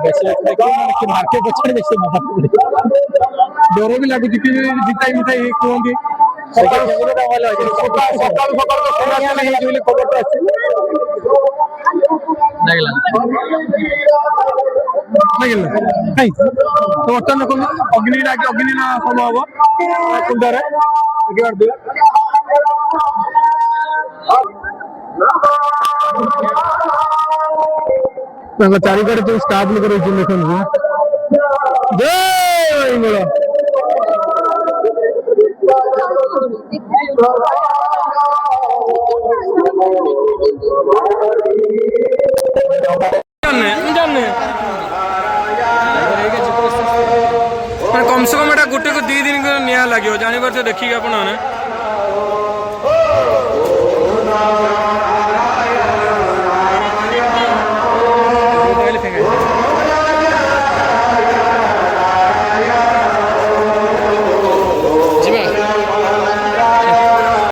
बेसी देखिए मार्केट पछाड़ बेसी माथा डर भी लगुच कि जिताई मिताई कहती खबर तो तो बर्तमान देखो अग्नि अग्नि ना समय हम कुंडारे चारिकड़े तो स्टाफ लोग रही देखो जय इंगल कम से कम एटा गोटे को 2 दिन निया लगे जानी पार्थ देखिए आप